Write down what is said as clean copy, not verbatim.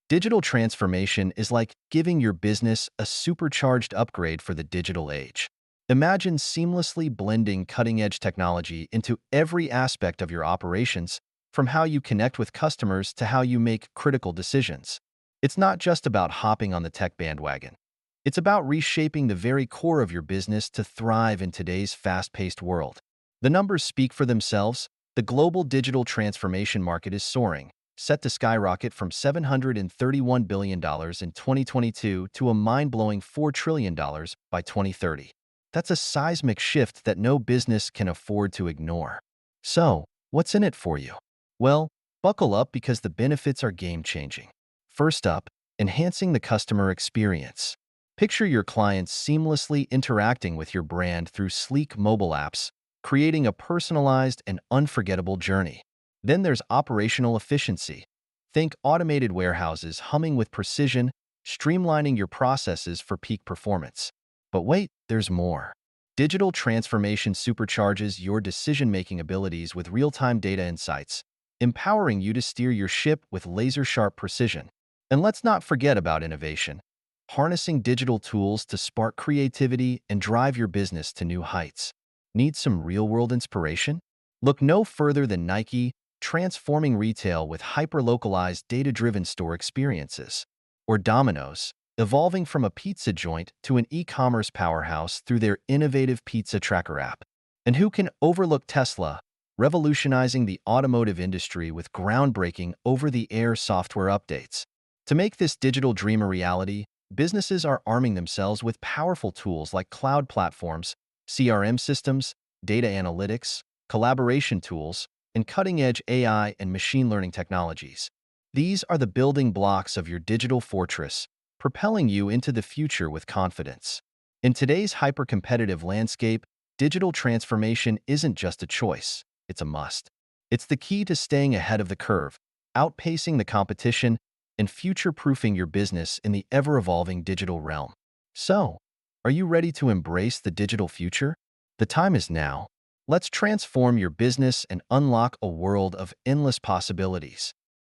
Digital transformation is like giving your business a supercharged upgrade for the digital age. Imagine seamlessly blending cutting-edge technology into every aspect of your operations, from how you connect with customers to how you make critical decisions. It's not just about hopping on the tech bandwagon. It's about reshaping the very core of your business to thrive in today's fast-paced world. The numbers speak for themselves. The global digital transformation market is soaring, set to skyrocket from $731 billion in 2022 to a mind-blowing $4 trillion by 2030. That's a seismic shift that no business can afford to ignore. So, what's in it for you? Well, buckle up because the benefits are game-changing. First up, enhancing the customer experience. Picture your clients seamlessly interacting with your brand through sleek mobile apps, creating a personalized and unforgettable journey. Then there's operational efficiency. Think automated warehouses humming with precision, streamlining your processes for peak performance. But wait, there's more. Digital transformation supercharges your decision-making abilities with real-time data insights, empowering you to steer your ship with laser-sharp precision. And let's not forget about innovation, harnessing digital tools to spark creativity and drive your business to new heights. Need some real-world inspiration? Look no further than Nike, transforming retail with hyper-localized, data-driven store experiences. Or Domino's, evolving from a pizza joint to an e-commerce powerhouse through their innovative pizza tracker app. And who can overlook Tesla, revolutionizing the automotive industry with groundbreaking over-the-air software updates? To make this digital dream a reality, businesses are arming themselves with powerful tools like cloud platforms, CRM systems, data analytics, collaboration tools, and cutting-edge AI and machine learning technologies. These are the building blocks of your digital fortress, propelling you into the future with confidence. In today's hyper-competitive landscape, digital transformation isn't just a choice, it's a must. It's the key to staying ahead of the curve, outpacing the competition, and future-proofing your business in the ever-evolving digital realm. So, are you ready to embrace the digital future? The time is now. Let's transform your business and unlock a world of endless possibilities.